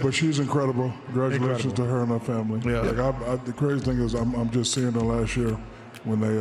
But she's incredible. Congratulations to her and her family. Yeah. Like the crazy thing is I'm just seeing her last year when they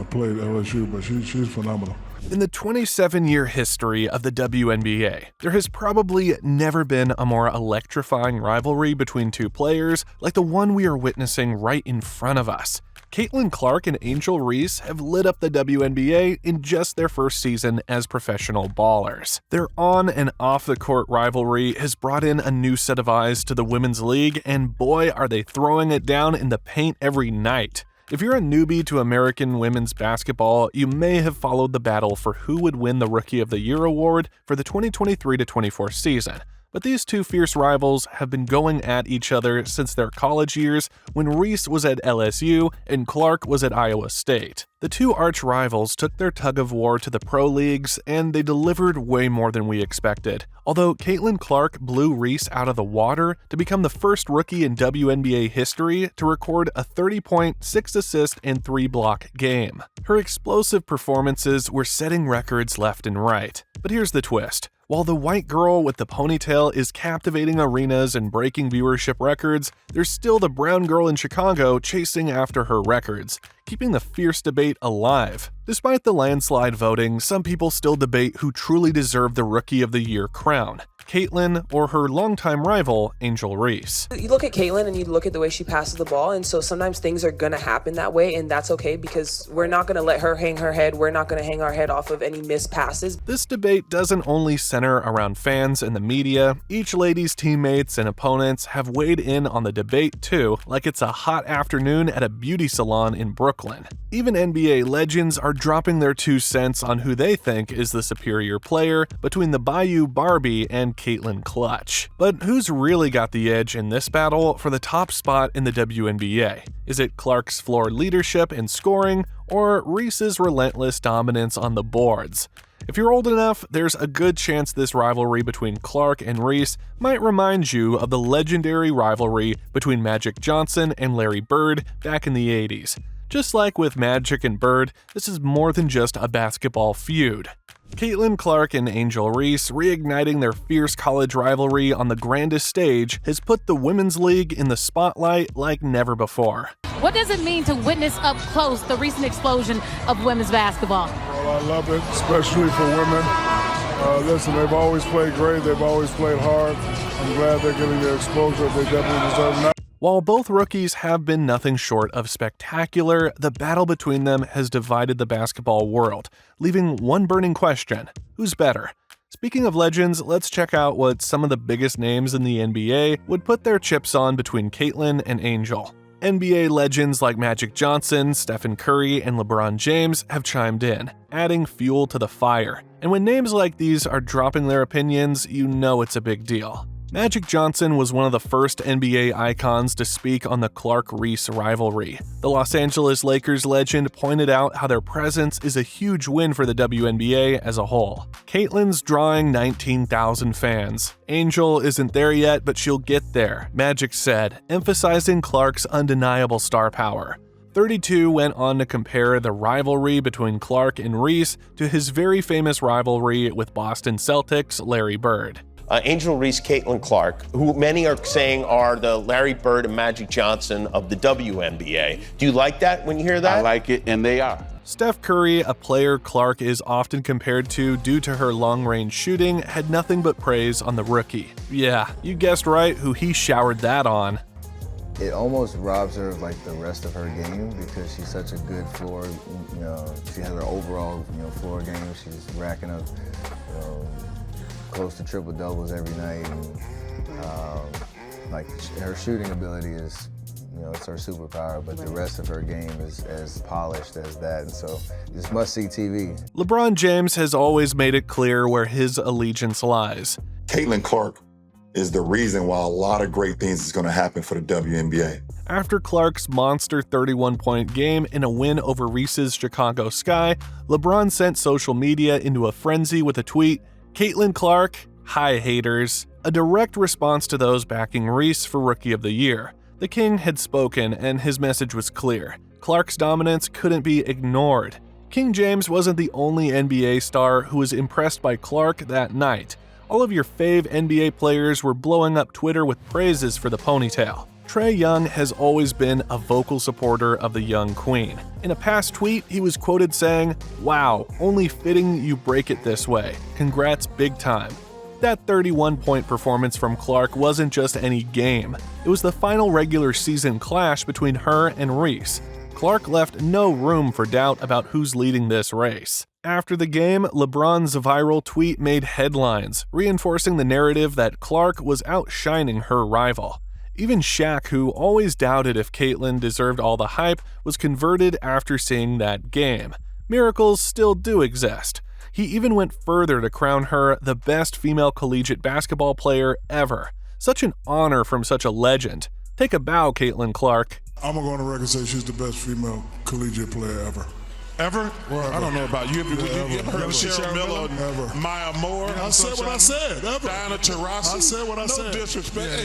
played LSU, but she's phenomenal. In the 27-year history of the WNBA, there has probably never been a more electrifying rivalry between two players like the one we are witnessing right in front of us. Caitlin Clark and Angel Reese have lit up the WNBA in just their first season as professional ballers. Their on- and off-the-court rivalry has brought in a new set of eyes to the women's league, and boy, are they throwing it down in the paint every night. If you're a newbie to American women's basketball, you may have followed the battle for who would win the Rookie of the Year award for the 2023-24 season. But these two fierce rivals have been going at each other since their college years when Reese was at LSU and Clark was at Iowa State. The two arch rivals took their tug-of-war to the pro leagues, and they delivered way more than we expected. Although Caitlin Clark blew Reese out of the water to become the first rookie in WNBA history to record a 30-point, 6-assist, and 3-block game. Her explosive performances were setting records left and right. But here's the twist. While the white girl with the ponytail is captivating arenas and breaking viewership records, there's still the brown girl in Chicago chasing after her records, keeping the fierce debate alive. Despite the landslide voting, some people still debate who truly deserved the Rookie of the Year crown, Caitlin or her longtime rival, Angel Reese. You look at Caitlin and you look at the way she passes the ball, and so sometimes things are going to happen that way, and that's okay because we're not going to let her hang her head. We're not going to hang our head off of any missed passes. This debate doesn't only center around fans and the media. Each lady's teammates and opponents have weighed in on the debate too, like it's a hot afternoon at a beauty salon in Brooklyn. Even NBA legends are dropping their 2 cents on who they think is the superior player between the Bayou Barbie and Caitlin Clutch. But who's really got the edge in this battle for the top spot in the WNBA? Is it Clark's floor leadership and scoring, or Reese's relentless dominance on the boards? If you're old enough, there's a good chance this rivalry between Clark and Reese might remind you of the legendary rivalry between Magic Johnson and Larry Bird back in the 80s. Just like with Magic and Bird, this is more than just a basketball feud. Caitlin Clark and Angel Reese reigniting their fierce college rivalry on the grandest stage has put the women's league in the spotlight like never before. What does it mean to witness up close the recent explosion of women's basketball? Well, I love it, especially for women. Listen, they've always played great. They've always played hard. I'm glad they're getting the exposure they definitely deserve now. While both rookies have been nothing short of spectacular, the battle between them has divided the basketball world, leaving one burning question: who's better? Speaking of legends, let's check out what some of the biggest names in the NBA would put their chips on between Caitlin and Angel. NBA legends like Magic Johnson, Stephen Curry, and LeBron James have chimed in, adding fuel to the fire. And when names like these are dropping their opinions, you know it's a big deal. Magic Johnson was one of the first NBA icons to speak on the Clark-Reese rivalry. The Los Angeles Lakers legend pointed out how their presence is a huge win for the WNBA as a whole. Caitlin's drawing 19,000 fans. Angel isn't there yet, but she'll get there, Magic said, emphasizing Clark's undeniable star power. 32 went on to compare the rivalry between Clark and Reese to his very famous rivalry with Boston Celtics' Larry Bird. Angel Reese, Caitlin Clark, who many are saying are the Larry Bird and Magic Johnson of the WNBA. Do you like that when you hear that? I like it, and they are. Steph Curry, a player Clark is often compared to due to her long-range shooting, had nothing but praise on the rookie. Yeah, you guessed right who he showered that on. It almost robs her of like the rest of her game because she's such a good floor, she has her overall, floor game. She's racking up, close to triple doubles every night, and her shooting ability is, it's her superpower, but the rest of her game is as polished as that, and so it's must-see TV. LeBron James has always made it clear where his allegiance lies. Caitlin Clark is the reason why a lot of great things is going to happen for the WNBA. After Clark's monster 31-point game in a win over Reese's Chicago Sky, LeBron sent social media into a frenzy with a tweet, "Caitlin Clark, hi haters," a direct response to those backing Reese for Rookie of the Year. The King had spoken, and his message was clear. Clark's dominance couldn't be ignored. King James wasn't the only NBA star who was impressed by Clark that night. all of your fave NBA players were blowing up Twitter with praises for the ponytail. Trae Young has always been a vocal supporter of the young queen. In a past tweet, he was quoted saying, "Wow, only fitting you break it this way. Congrats big time." That 31-point performance from Clark wasn't just any game. It was the final regular season clash between her and Reese. Clark left no room for doubt about who's leading this race. After the game, LeBron's viral tweet made headlines, reinforcing the narrative that Clark was outshining her rival. Even Shaq, who always doubted if Caitlyn deserved all the hype, was converted after seeing that game. Miracles still do exist. He even went further to crown her the best female collegiate basketball player ever. Such an honor from such a legend. Take a bow, Caitlyn Clark. I'm gonna go on the record and say she's the best female collegiate player ever. Ever? Well, I don't know about you. Have you ever. heard of Cheryl Miller, Ever. Maya Moore? I said what I said. Ever. Diana Taurasi? I said what I said. No disrespect.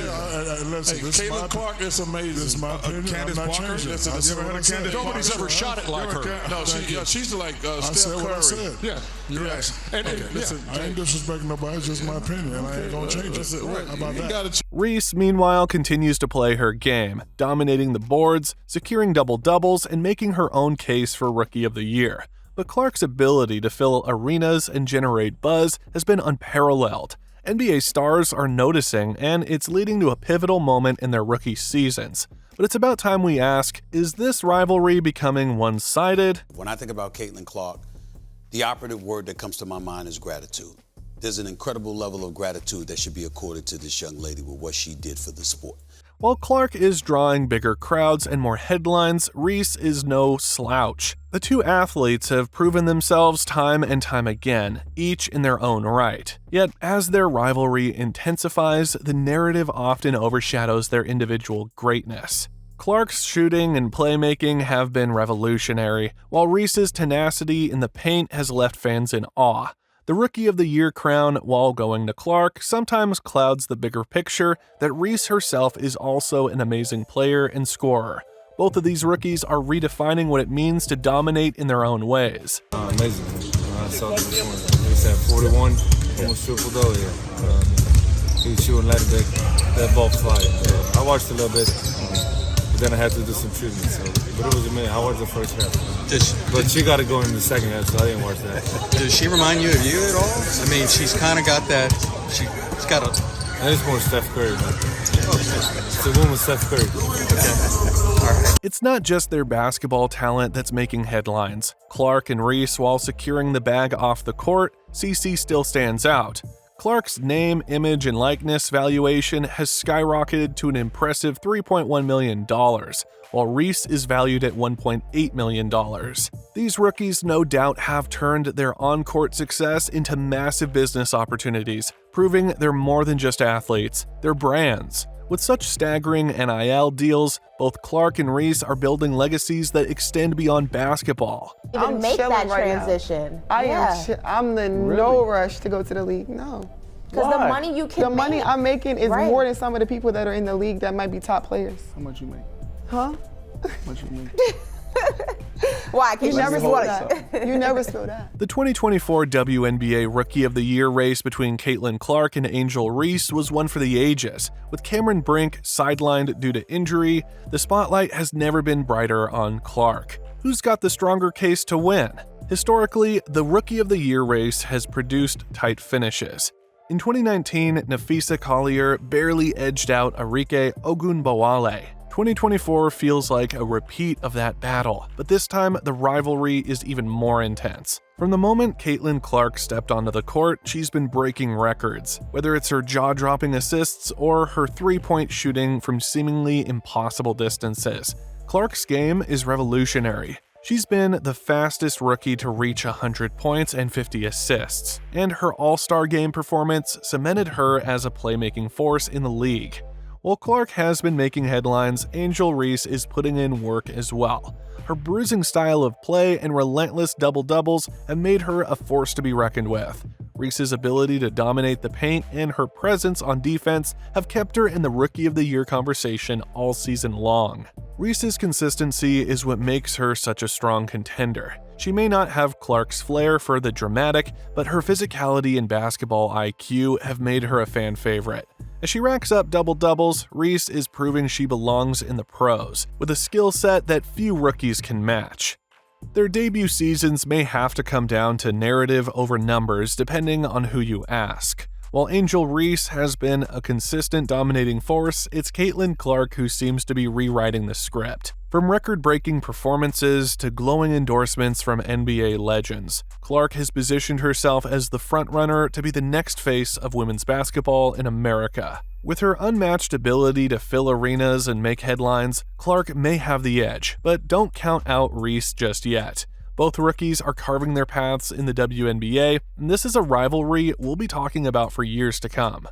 Listen, this is my Caitlyn Clark is amazing. This is my opinion. Candace I'm not Parker? changing. Listen, I said what I said. Nobody's ever shot it like her. No, she's like Steph said what I Curry. said. Yeah, correct. Listen, I ain't disrespecting nobody. It's just my opinion, and I ain't gonna change it. How about that? Reese, meanwhile, continues to play her game, dominating the boards, securing double-doubles, and making her own case for Rookie of the Year. But Clark's ability to fill arenas and generate buzz has been unparalleled. NBA stars are noticing, and it's leading to a pivotal moment in their rookie seasons. But it's about time we ask, is this rivalry becoming one-sided? When I think about Caitlyn Clark, the operative word that comes to my mind is gratitude. There's an incredible level of gratitude that should be accorded to this young lady with what she did for the sport. While Clark is drawing bigger crowds and more headlines, Reese is no slouch. The two athletes have proven themselves time and time again, each in their own right. Yet, as their rivalry intensifies, the narrative often overshadows their individual greatness. Clark's shooting and playmaking have been revolutionary, while Reese's tenacity in the paint has left fans in awe. The Rookie of the Year crown, while going to Clark, sometimes clouds the bigger picture that Reese herself is also an amazing player and scorer. Both of these rookies are redefining what it means to dominate in their own ways. Amazing. I saw this morning. He said 41, almost triple double here. He was shooting a little bit. That ball fly. I watched a little bit. Then I had to do some shooting, but it was amazing. I watched the first half. But she got to go in the second half, so I didn't watch that. Does she remind you of you at all? I mean, she's kind of got that. She's got a. And it's more Steph Curry, man. It's a woman, Steph Curry. Okay. All right. It's not just their basketball talent that's making headlines. Clark and Reese, while securing the bag off the court, CC still stands out. Clark's name, image, and likeness valuation has skyrocketed to an impressive $3.1 million, while Reese is valued at $1.8 million. These rookies no doubt have turned their on-court success into massive business opportunities, proving they're more than just athletes, they're brands. With such staggering NIL deals, both Clark and Reese are building legacies that extend beyond basketball. Even make that transition. I'm no rush to go to the league. No. Because the money you can The money make. I'm making is more than some of the people that are in the league that might be top players. How much you make? Huh? How much you make? Why? You never spill that. You never spill that. The 2024 WNBA Rookie of the Year race between Caitlyn Clark and Angel Reese was one for the ages. With Cameron Brink sidelined due to injury, the spotlight has never been brighter on Clark. Who's got the stronger case to win? Historically, the Rookie of the Year race has produced tight finishes. In 2019, Nafisa Collier barely edged out Arike Ogunbowale. 2024 feels like a repeat of that battle, but this time the rivalry is even more intense. From the moment Caitlyn Clark stepped onto the court, she's been breaking records, whether it's her jaw-dropping assists or her three-point shooting from seemingly impossible distances. Clark's game is revolutionary. She's been the fastest rookie to reach 100 points and 50 assists, and her All-Star Game performance cemented her as a playmaking force in the league. While Clark has been making headlines, Angel Reese is putting in work as well. Her bruising style of play and relentless double-doubles have made her a force to be reckoned with. Reese's ability to dominate the paint and her presence on defense have kept her in the Rookie of the Year conversation all season long. Reese's consistency is what makes her such a strong contender. She may not have Clark's flair for the dramatic, but her physicality and basketball IQ have made her a fan favorite. As she racks up double-doubles, Reese is proving she belongs in the pros, with a skill set that few rookies can match. Their debut seasons may have to come down to narrative over numbers depending on who you ask. While Angel Reese has been a consistent dominating force, it's Caitlin Clark who seems to be rewriting the script. From record-breaking performances to glowing endorsements from NBA legends, Clark has positioned herself as the frontrunner to be the next face of women's basketball in America. With her unmatched ability to fill arenas and make headlines, Clark may have the edge, but don't count out Reese just yet. Both rookies are carving their paths in the WNBA, and this is a rivalry we'll be talking about for years to come.